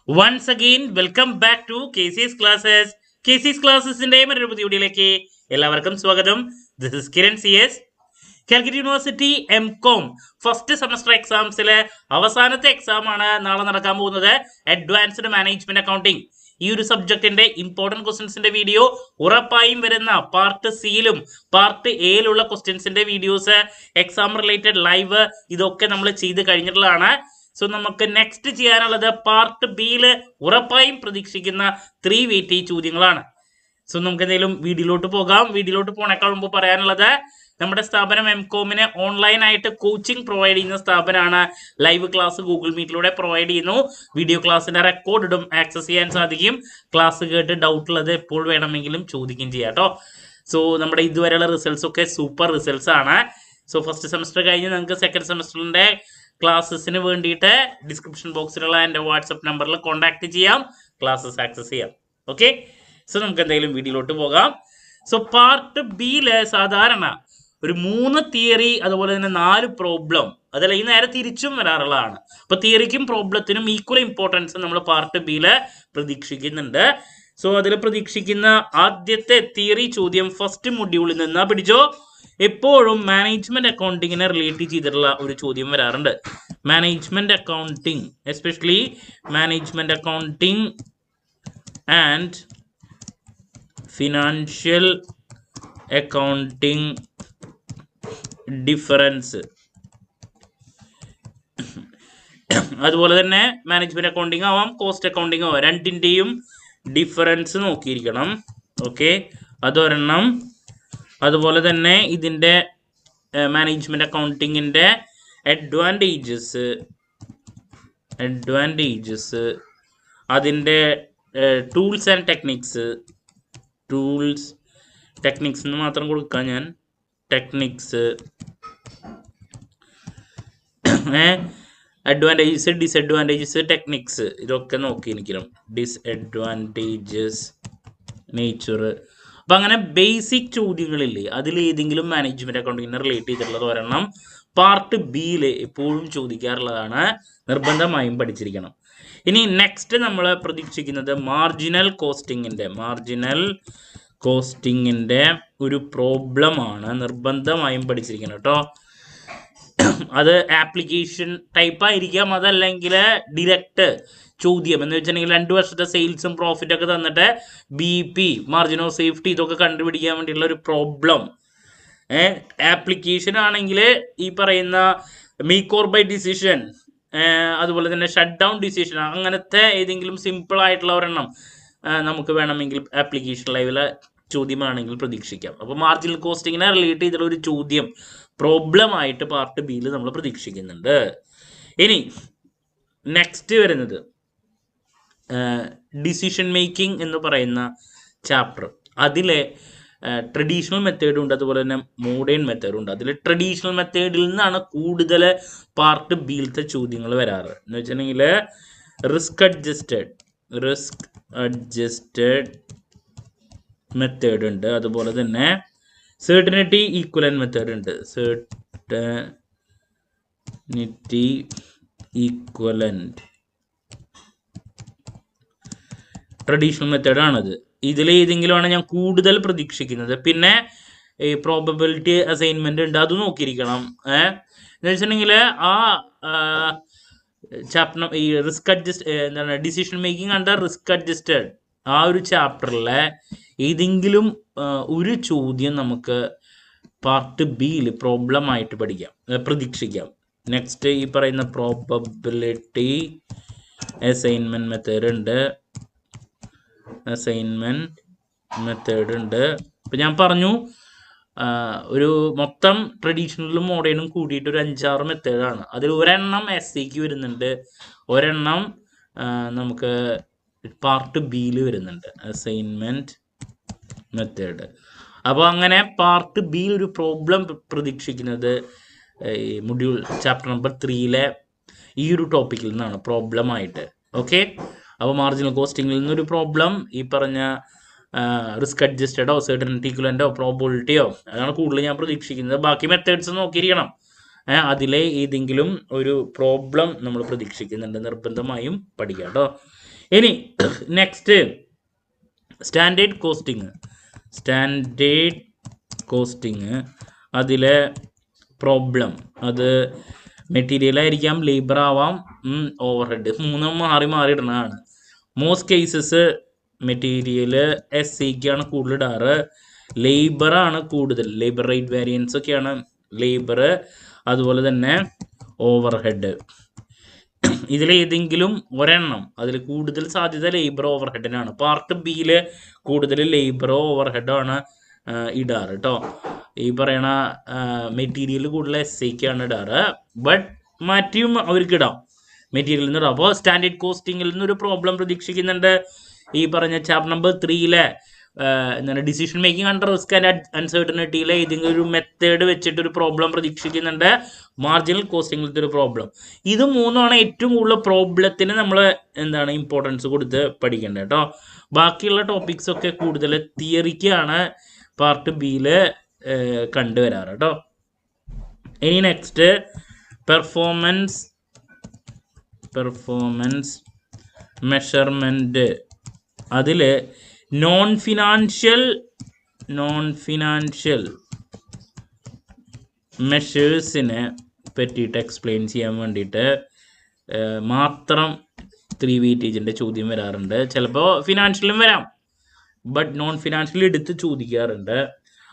Once again, welcome back to KC's Classes. KC's Classes-ന്റെ മറ്റൊരു പുതിയ വീഡിയോയിലേക്ക് എല്ലാവർക്കും സ്വാഗതം. This is Kiran CS. Calicut university M.Com first semester എക്സാംസിലെ അവസാനത്തെ എക്സാം ആണ് നാളെ നടക്കാൻ പോകുന്നത്. അഡ്വാൻസ്ഡ് മാനേജ്മെന്റ് അക്കൗണ്ടിങ് ഈ ഒരു സബ്ജക്റ്റിന്റെ ഇമ്പോർട്ടന്റ് ക്വസ്റ്റ്യൻസിന്റെ വീഡിയോ ഉറപ്പായും വരുന്ന പാർട്ട് സിയിലും പാർട്ട് എയിലുള്ള ക്വസ്റ്റ്യൻസിന്റെ വീഡിയോസ്, എക്സാം റിലേറ്റഡ് ലൈവ്, ഇതൊക്കെ നമ്മൾ ചെയ്ത് കഴിഞ്ഞിട്ടുള്ളതാണ്. സോ നമുക്ക് നെക്സ്റ്റ് ചെയ്യാനുള്ളത് പാർട്ട് ബിയിൽ ഉറപ്പായും പ്രതീക്ഷിക്കുന്ന 3 വെയിറ്റേജ് ചോദ്യങ്ങളാണ്. സോ നമുക്ക് എന്തെങ്കിലും വീഡിയോയിലോട്ട് പോകാം. വീഡിയോയിലോട്ട് പോണേക്കാൾ മുമ്പ് പറയാനുള്ളത്, നമ്മുടെ സ്ഥാപനം M.Com-ന് ഓൺലൈനായിട്ട് കോച്ചിങ് പ്രൊവൈഡ് ചെയ്യുന്ന സ്ഥാപനമാണ്. ലൈവ് ക്ലാസ് ഗൂഗിൾ മീറ്റിലൂടെ പ്രൊവൈഡ് ചെയ്യുന്നു. വീഡിയോ ക്ലാസ്സിന്റെ റെക്കോർഡും ആക്സസ് ചെയ്യാൻ സാധിക്കും. ക്ലാസ് കേട്ട് ഡൗട്ട് ഉള്ളത് എപ്പോൾ വേണമെങ്കിലും ചോദിക്കുകയും ചെയ്യാം കേട്ടോ. സോ നമ്മുടെ ഇതുവരെയുള്ള റിസൾട്ട്സ് ഒക്കെ സൂപ്പർ റിസൾട്ട്സ് ആണ്. സോ ഫസ്റ്റ് സെമസ്റ്റർ കഴിഞ്ഞ് നിങ്ങൾക്ക് സെക്കൻഡ് സെമസ്റ്ററിന്റെ ക്ലാസ്സസിന് വേണ്ടിയിട്ട് ഡിസ്ക്രിപ്ഷൻ ബോക്സിലുള്ള എൻ്റെ വാട്സപ്പ് നമ്പറിൽ കോൺടാക്ട് ചെയ്യാം, ക്ലാസ്സസ് ആക്സസ് ചെയ്യാം. ഓക്കെ, സോ നമുക്ക് എന്തെങ്കിലും വീഡിയോയിലോട്ട് പോകാം. സോ പാർട്ട് ബിയിൽ സാധാരണ ഒരു 3 തിയറി അതുപോലെ തന്നെ 4 പ്രോബ്ലം, അതല്ല ഈ നേരെ തിരിച്ചും വരാറുള്ളതാണ്. അപ്പൊ തിയറിക്കും പ്രോബ്ലത്തിനും ഈക്വൽ ഇമ്പോർട്ടൻസ് നമ്മൾ പാർട്ട് ബിയിൽ പ്രതീക്ഷിക്കുന്നുണ്ട്. സോ അതിൽ പ്രതീക്ഷിക്കുന്ന ആദ്യത്തെ തിയറി ചോദ്യം ഫസ്റ്റ് മൊഡ്യൂളിൽ നിന്ന് പിടിച്ചോ. എപ്പോഴും മാനേജ്മെന്റ് അക്കൗണ്ടിങ്ങിനെ റിലേറ്റ് ചെയ്തിട്ടുള്ള ഒരു ചോദ്യം വരാറുണ്ട്. Management accounting, especially management accounting and financial accounting difference. അതുപോലെ തന്നെ മാനേജ്മെന്റ് അക്കൗണ്ടിങ് ആവാം, കോസ്റ്റ് അക്കൗണ്ടിങ് ആവാം, രണ്ടിൻ്റെയും ഡിഫറൻസ് നോക്കിയിരിക്കണം. ഓക്കെ, അതൊരെണ്ണം. അതുപോലെ തന്നെ ഇതിൻ്റെ മാനേജ്മെന്റ് അക്കൗണ്ടിങ്ങിൻ്റെ അഡ്വാൻറ്റേജസ്, അതിൻ്റെ ടൂൾസ് ആൻഡ് ടെക്നിക്സ് എന്ന് മാത്രം കൊടുക്കാം ഞാൻ. ടെക്നിക്സ്, അഡ്വാൻറ്റേജസ്, ഡിസഡ്വാൻറ്റേജസ്, ടെക്നിക്സ്, ഇതൊക്കെ നോക്കിയിരിക്കണം. Disadvantages, nature. അപ്പം അങ്ങനെ ബേസിക് ചോദ്യങ്ങളില്ലേ, അതിലേതെങ്കിലും മാനേജ്മെന്റ് അക്കൗണ്ടിങ്ങിനെ റിലേറ്റ് ചെയ്തിട്ടുള്ളത് ഒരെണ്ണം പാർട്ട് ബിയിൽ എപ്പോഴും ചോദിക്കാറുള്ളതാണ്. നിർബന്ധമായും പഠിച്ചിരിക്കണം. ഇനി നെക്സ്റ്റ് നമ്മൾ പ്രതീക്ഷിക്കുന്നത് മാർജിനൽ കോസ്റ്റിങ്ങിൻ്റെ ഒരു പ്രോബ്ലമാണ്. നിർബന്ധമായും പഠിച്ചിരിക്കണം കേട്ടോ. അത് ആപ്ലിക്കേഷൻ ടൈപ്പ് ആയിരിക്കാം, അതല്ലെങ്കിൽ ഡിറക്റ്റ് ചോദ്യം എന്ന് വെച്ചിട്ടുണ്ടെങ്കിൽ 2 വർഷത്തെ സെയിൽസും പ്രോഫിറ്റ് ഒക്കെ തന്നിട്ട് BP, മാർജിൻ ഓഫ് സേഫ്റ്റി, ഇതൊക്കെ കണ്ടുപിടിക്കാൻ വേണ്ടിയിട്ടുള്ള ഒരു പ്രോബ്ലം. ആപ്ലിക്കേഷൻ ആണെങ്കിൽ ഈ പറയുന്ന മേക്ക് ഓർ ബൈ ഡിസിഷൻ, അതുപോലെ തന്നെ ഷട്ട് ഡൗൺ ഡിസിഷൻ, അങ്ങനത്തെ ഏതെങ്കിലും സിമ്പിൾ ആയിട്ടുള്ള ഒരെണ്ണം നമുക്ക് വേണമെങ്കിൽ ആപ്ലിക്കേഷൻ ലൈവിലെ ചോദ്യമാണെങ്കിൽ പ്രതീക്ഷിക്കാം. അപ്പോൾ മാർജിനൽ കോസ്റ്റിങ്ങിനെ റിലേറ്റ് ചെയ്തിട്ടുള്ള ഒരു ചോദ്യം പ്രോബ്ലം ആയിട്ട് പാർട്ട് ബിയിൽ നമ്മൾ പ്രതീക്ഷിക്കുന്നുണ്ട്. ഇനി നെക്സ്റ്റ് വരുന്നത് ഡിസിഷൻ മേക്കിംഗ് എന്ന് പറയുന്ന ചാപ്റ്റർ. അതിലെ ട്രഡീഷണൽ മെത്തേഡും ഉണ്ട്, അതുപോലെ തന്നെ മോഡേൺ മെത്തേഡും ഉണ്ട്. അതിൽ ട്രഡീഷണൽ മെത്തേഡിൽ നിന്നാണ് കൂടുതൽ പാർട്ട് ബിയിലത്തെ ചോദ്യങ്ങൾ വരാറ്. എന്ന് വെച്ചിട്ടുണ്ടെങ്കിൽ റിസ്ക് അഡ്ജസ്റ്റഡ് മെത്തേഡ് ഉണ്ട്, അതുപോലെ തന്നെ സെർട്ടനിറ്റി ഈക്വലന്റ് മെത്തേഡ് ഉണ്ട്. സെർട്ടനിറ്റി ഈക്വലന്റ് ട്രഡീഷണൽ മെത്തേഡാണത്. ഇതിലേതെങ്കിലുമാണ് ഞാൻ കൂടുതൽ പ്രതീക്ഷിക്കുന്നത്. പിന്നെ ഈ പ്രോബബിലിറ്റി അസൈൻമെന്റ് ഉണ്ട്, അത് നോക്കിയിരിക്കണം. എന്ന് വെച്ചിട്ടുണ്ടെങ്കിൽ ആ ചാപ്റ്റർ, ഈ എന്താണ് decision making under risk adjusted, ആ ഒരു ചാപ്റ്ററിലെ ഏതെങ്കിലും ഒരു ചോദ്യം നമുക്ക് പാർട്ട് ബിയിൽ പ്രോബ്ലം ആയിട്ട് പ്രതീക്ഷിക്കാം. നെക്സ്റ്റ് ഈ പറയുന്ന പ്രോബബിലിറ്റി അസൈൻമെന്റ് മെത്തേഡ് ഉണ്ട്. ഇപ്പം ഞാൻ പറഞ്ഞു, ഒരു മൊത്തം ട്രഡീഷണലും മോഡേണും കൂടിയിട്ട് ഒരു 5-6 മെത്തേഡാണ്. അതിൽ ഒരെണ്ണം SCക്ക് വരുന്നുണ്ട്, ഒരെണ്ണം നമുക്ക് പാർട്ട് ബിയിൽ വരുന്നുണ്ട്, അസൈൻമെന്റ് മെത്തേഡ്. അപ്പോൾ അങ്ങനെ പാർട്ട് ബിയിൽ ഒരു പ്രോബ്ലം പ്രതീക്ഷിക്കുന്നത് ഈ മൊഡ്യൂൾ ചാപ്റ്റർ നമ്പർ 3-ലെ ഈ ഒരു ടോപ്പിക്കിൽ നിന്നാണ് പ്രോബ്ലം ആയിട്ട്. ഓക്കെ, അപ്പോൾ മാർജിനൽ കോസ്റ്റിങ്ങിൽ നിന്നൊരു പ്രോബ്ലം, ഈ പറഞ്ഞ റിസ്ക് അഡ്ജസ്റ്റഡോ സെർട്ടനിറ്റി ഈക്വലന്റോ പ്രോബിലിറ്റിയോ, അതാണ് കൂടുതൽ ഞാൻ പ്രതീക്ഷിക്കുന്നത്. ബാക്കി മെത്തേഡ്സ് നോക്കിയിരിക്കണം. അതിലെ ഏതെങ്കിലും ഒരു പ്രോബ്ലം നമ്മൾ പ്രതീക്ഷിക്കുന്നുണ്ട്, നിർബന്ധമായും പഠിക്കുക കേട്ടോ. ഇനി നെക്സ്റ്റ് സ്റ്റാൻഡേർഡ് കോസ്റ്റിംഗ് അതിലെ പ്രോബ്ലം, അത് മെറ്റീരിയൽ ആയിരിക്കാം, ലേബർ ആവാം, ഓവർ ഹെഡ്, മൂന്നും മാറി ഇടുന്നതാണ്. മോസ്റ്റ് കേസസ് മെറ്റീരിയൽ SCക്കാണ് കൂടുതൽ ഇടാറ്, ലേബറാണ് കൂടുതൽ, ലേബർ റേറ്റ് വേരിയൻസ് ഒക്കെയാണ് ലേബർ, അതുപോലെ തന്നെ ഓവർ ഹെഡ്. ഇതിലേതെങ്കിലും ഒരെണ്ണം, അതിൽ കൂടുതൽ സാധ്യത ലേബർ ഓവർ ഹെഡിനാണ്. പാർട്ട് ബിയിൽ കൂടുതൽ ലേബർ ഓവർ ഹെഡാണ് ഇടാറ് കേട്ടോ. ഈ പറയണ മെറ്റീരിയൽ കൂടുതൽ SCക്കാണ് ഇടാറ്, ബട്ട് മാറ്റിയും അവർക്ക് ഇടാം, മെറ്റീരിയലിൽ നിന്ന് ഇടാം. അപ്പോൾ സ്റ്റാൻഡേർഡ് കോസ്റ്റിങ്ങിൽ നിന്നൊരു പ്രോബ്ലം പ്രതീക്ഷിക്കുന്നുണ്ട്. ഈ പറഞ്ഞ ചാപ്റ്റർ നമ്പർ 3 എന്താണ് decision making under risk and അൺസർട്ടനിറ്റിയിലെ ഏതെങ്കിലും ഒരു മെത്തേഡ് വെച്ചിട്ടൊരു പ്രോബ്ലം പ്രതീക്ഷിക്കുന്നുണ്ട്. മാർജിനൽ കോസ്റ്റിംഗിലത്തെ ഒരു പ്രോബ്ലം. ഇത് മൂന്നാണ് ഏറ്റവും കൂടുതൽ പ്രോബ്ലത്തിന് നമ്മൾ എന്താണ് ഇമ്പോർട്ടൻസ് കൊടുത്ത് പഠിക്കേണ്ടത് കേട്ടോ. ബാക്കിയുള്ള ടോപ്പിക്സ് ഒക്കെ കൂടുതൽ തിയറിക്കാണ് പാർട്ട് ബിയിൽ കണ്ടുവരാറ് കേട്ടോ. ഇനി നെക്സ്റ്റ് പെർഫോമൻസ് മെഷർമെൻറ്റ്. അതിൽ നോൺ ഫിനാൻഷ്യൽ മെഷേഴ്സിനെ പറ്റിയിട്ട് എക്സ്പ്ലെയിൻ ചെയ്യാൻ വേണ്ടിയിട്ട് മാത്രം 3 വെയിറ്റേജിൻ്റെ ചോദ്യം വരാറുണ്ട്. ചിലപ്പോൾ ഫിനാൻഷ്യലും വരാം, ബട്ട് നോൺ ഫിനാൻഷ്യൽ എടുത്ത് ചോദിക്കാറുണ്ട്.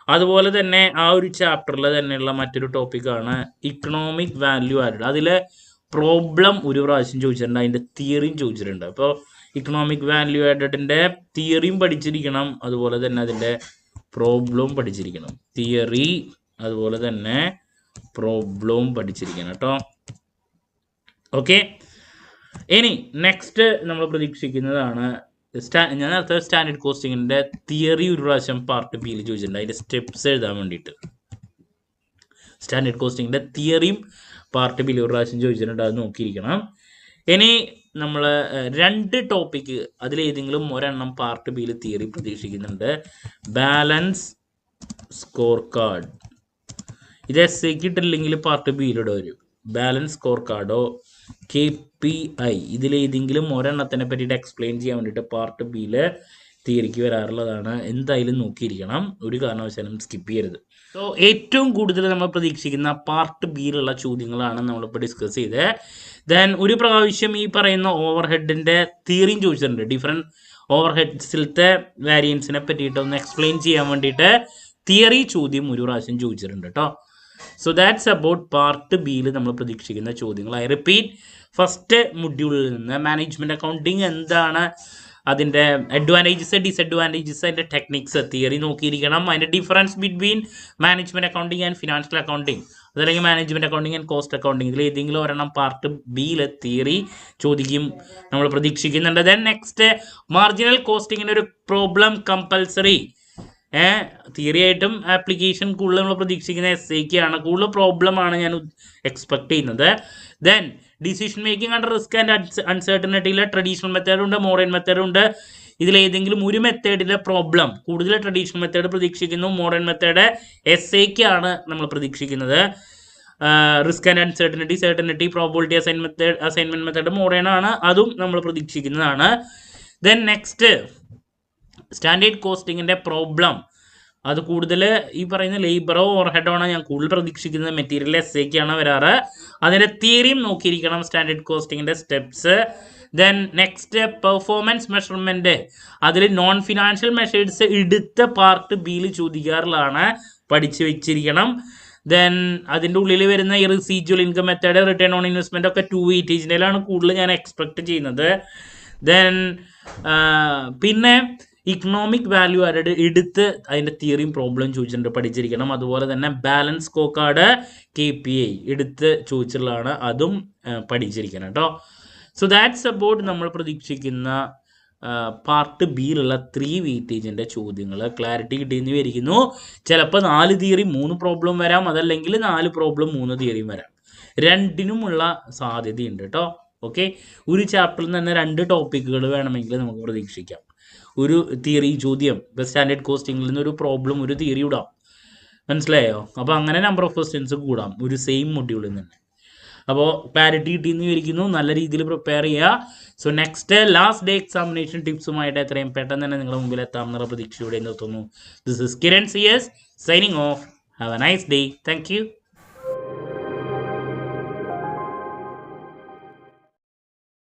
അതുപോലെ തന്നെ ആ ഒരു ചാപ്റ്ററിൽ തന്നെയുള്ള മറ്റൊരു ടോപ്പിക്കാണ് ഇക്കണോമിക് വാല്യൂ ആഡഡ്. അതിലെ പ്രോബ്ലം ഒരു പ്രാവശ്യം ചോദിച്ചിട്ടുണ്ട്, അതിൻ്റെ തിയറിയും ചോദിച്ചിട്ടുണ്ട്. അപ്പോൾ ഇക്കണോമിക് വാല്യൂ ആഡഡിൻ്റെ തിയറിയും പഠിച്ചിരിക്കണം, അതുപോലെ തന്നെ അതിൻ്റെ പ്രോബ്ലവും പഠിച്ചിരിക്കണം. തിയറി അതുപോലെ തന്നെ പ്രോബ്ലവും പഠിച്ചിരിക്കണം കേട്ടോ. ഓക്കെ, ഇനി നെക്സ്റ്റ് നമ്മൾ പ്രതീക്ഷിക്കുന്നതാണ് ഞാൻ നേരത്തെ സ്റ്റാൻഡേർഡ് കോസ്റ്റിങ്ങിൻ്റെ തിയറി ഒരു പ്രാവശ്യം പാർട്ട് ബിയിൽ ചോദിച്ചിട്ടുണ്ട്, അതിൻ്റെ സ്റ്റെപ്സ് എഴുതാൻ വേണ്ടിയിട്ട്. സ്റ്റാൻഡേർഡ് കോസ്റ്റിങ്ങിൻ്റെ തിയറിയും പാർട്ട് ബിയിൽ ഒരു പ്രാവശ്യം ചോദിച്ചിട്ടുണ്ട്, അത് നോക്കിയിരിക്കണം. ഇനി നമ്മൾ 2 ടോപ്പിക്ക്, അതിലേതെങ്കിലും ഒരെണ്ണം പാർട്ട് ബിയിൽ തിയറി പ്രതീക്ഷിക്കുന്നുണ്ട്. Balance score card. ഇത് SCക്ക് ഇട്ടില്ലെങ്കിൽ പാർട്ട് ബിയിലിടെ വരും. ബാലൻസ് സ്കോർ കാർഡോ KPI, ഇതിലേതെങ്കിലും ഒരെണ്ണത്തിനെ പറ്റിയിട്ട് എക്സ്പ്ലെയിൻ ചെയ്യാൻ വേണ്ടിയിട്ട് പാർട്ട് ബിയിൽ തിയറിക്ക് വരാറുള്ളതാണ്. എന്തായാലും നോക്കിയിരിക്കണം, ഒരു കാരണവശാലും സ്കിപ്പ് ചെയ്യരുത്. സോ ഏറ്റവും കൂടുതൽ നമ്മൾ പ്രതീക്ഷിക്കുന്ന പാർട്ട് ബിയിലുള്ള ചോദ്യങ്ങളാണ് നമ്മളിപ്പോൾ ഡിസ്കസ് ചെയ്തത്. ദെൻ ഒരു പ്രാവശ്യം ഈ പറയുന്ന ഓവർ ഹെഡിൻ്റെ തിയറിയും ചോദിച്ചിട്ടുണ്ട്. ഡിഫറെൻറ്റ് ഓവർ ഹെഡ്സിലത്തെ വേരിയൻസിനെ പറ്റിയിട്ട് ഒന്ന് എക്സ്പ്ലെയിൻ ചെയ്യാൻ വേണ്ടിയിട്ട് തിയറി ചോദ്യം ഒരു പ്രാവശ്യം ചോദിച്ചിട്ടുണ്ട് കേട്ടോ. സോ ദാറ്റ്സ് അബൌട്ട് പാർട്ട് ബിയിൽ നമ്മൾ പ്രതീക്ഷിക്കുന്ന ചോദ്യങ്ങൾ. ഐ റിപ്പീറ്റ്, ഫസ്റ്റ് മൊഡ്യൂളിൽ നിന്ന് മാനേജ്മെൻറ്റ് അക്കൗണ്ടിങ് എന്താണ്, അതിൻ്റെ അഡ്വാൻറ്റേജസ് ഡിസഡ്വാൻറ്റേജസ്, അതിൻ്റെ ടെക്നിക്സ്, തിയറി നോക്കിയിരിക്കണം. അതിൻ്റെ difference between management accounting and financial accounting, അതല്ലെങ്കിൽ management accounting and cost accounting, ഇതിൽ ഏതെങ്കിലും ഒരെണ്ണം പാർട്ട് ബിയിലെ തിയറി ചോദിക്കും നമ്മൾ പ്രതീക്ഷിക്കുന്നുണ്ട്. ദെൻ നെക്സ്റ്റ് മാർജിനൽ കോസ്റ്റിങ്ങിൻ്റെ ഒരു പ്രോബ്ലം കമ്പൽസറി. തിയറി ആയിട്ടും ആപ്ലിക്കേഷൻ കൂടുതൽ നമ്മൾ പ്രതീക്ഷിക്കുന്ന SCക്കാണ്, കൂടുതൽ പ്രോബ്ലമാണ് ഞാൻ എക്സ്പെക്ട് ചെയ്യുന്നത്. Then decision making under risk and അൺസർട്ടനിറ്റിയിലെ ട്രഡീഷണൽ മെത്തേഡുണ്ട്, മോഡേൺ മെത്തേഡുണ്ട്. ഇതിലേതെങ്കിലും ഒരു മെത്തേഡിലെ പ്രോബ്ലം, കൂടുതൽ ട്രഡീഷണൽ മെത്തേഡ് പ്രതീക്ഷിക്കുന്നു, മോഡേൺ മെത്തേഡ് SCക്കാണ് നമ്മൾ പ്രതീക്ഷിക്കുന്നത്. Risk and uncertainty, certainty, probability assignment method modern ആണ്, അതും നമ്മൾ പ്രതീക്ഷിക്കുന്നതാണ്. ദെൻ നെക്സ്റ്റ് സ്റ്റാൻഡേർഡ് കോസ്റ്റിങ്ങിൻ്റെ പ്രോബ്ലം, അത് കൂടുതൽ ഈ പറയുന്ന ലേബറോ ഓവർ ഹെഡോ ആണ് ഞാൻ കൂടുതൽ പ്രതീക്ഷിക്കുന്നത്. മെറ്റീരിയൽ SCക്കാണ് വരാറ്. അതിൻ്റെ തിയറിയും നോക്കിയിരിക്കണം, സ്റ്റാൻഡേർഡ് കോസ്റ്റിങ്ങിൻ്റെ steps. Then next performance measurement, അതിൽ നോൺ ഫിനാൻഷ്യൽ മെഷേഴ്സ് എടുത്ത പാർട്ട് ബിയിൽ ചോദിക്കാറുള്ളതാണ്, പഠിച്ചു വെച്ചിരിക്കണം. ദെൻ അതിൻ്റെ ഉള്ളിൽ വരുന്ന ഈ residual income method, return on investment ഒക്കെ 2 വെയിറ്റേജിൻ്റെയിലാണ് കൂടുതൽ ഞാൻ എക്സ്പെക്ട് ചെയ്യുന്നത്. ദെൻ പിന്നെ ഇക്കണോമിക് വാല്യൂ ആഡഡ് എടുത്ത് അതിൻ്റെ തിയറിയും പ്രോബ്ലം ചോദിച്ചിട്ടുണ്ട്, പഠിച്ചിരിക്കണം. അതുപോലെ തന്നെ ബാലൻസ് സ്കോർ കാർഡ് KPI എടുത്ത് ചോദിച്ചിട്ടുള്ളതാണ്, അതും പഠിച്ചിരിക്കണം കേട്ടോ. സോ ദാറ്റ്സ് അബൌട്ട് നമ്മൾ പ്രതീക്ഷിക്കുന്ന പാർട്ട് ബിയിലുള്ള 3 വെയിറ്റേജിൻ്റെ ചോദ്യങ്ങൾ. ക്ലാരിറ്റി കിട്ടിയെന്ന് വിചാരിക്കുന്നു. ചിലപ്പോൾ 4 തിയറി 3 പ്രോബ്ലം വരാം, അതല്ലെങ്കിൽ 4 പ്രോബ്ലം 3 തിയറിയും വരാം. രണ്ടിനുമുള്ള സാധ്യതയുണ്ട് കേട്ടോ. ഓക്കെ, ഒരു ചാപ്റ്ററിൽ നിന്ന് തന്നെ 2 ടോപ്പിക്കുകൾ വേണമെങ്കിൽ നമുക്ക് പ്രതീക്ഷിക്കാം. ഒരു തിയറി ചോദ്യം, ഇപ്പോൾ സ്റ്റാൻഡേർഡ് കോസ്റ്റിങ്ങിൽ നിന്ന് ഒരു പ്രോബ്ലം, ഒരു തിയറി ഇടാം. മനസ്സിലായോ? അപ്പോൾ അങ്ങനെ നമ്പർ ഓഫ് ക്വസ്റ്റ്യൻസ് കൂടാം ഒരു സെയിം മൊഡ്യൂളിൽ നിന്ന്. അപ്പോൾ ക്ലാരിറ്റി കിട്ടിയെന്ന് വിചാരിക്കുന്നു. നല്ല രീതിയിൽ പ്രിപ്പയർ ചെയ്യുക. So next last day examination ടിപ്സുമായിട്ട് എത്രയും പെട്ടെന്ന് തന്നെ നിങ്ങളുടെ മുമ്പിൽ എത്താമെന്നുള്ള പ്രതീക്ഷയോടെ നിർത്തുന്നു. This is Kiran CS signing off. Have a nice day. Thank U.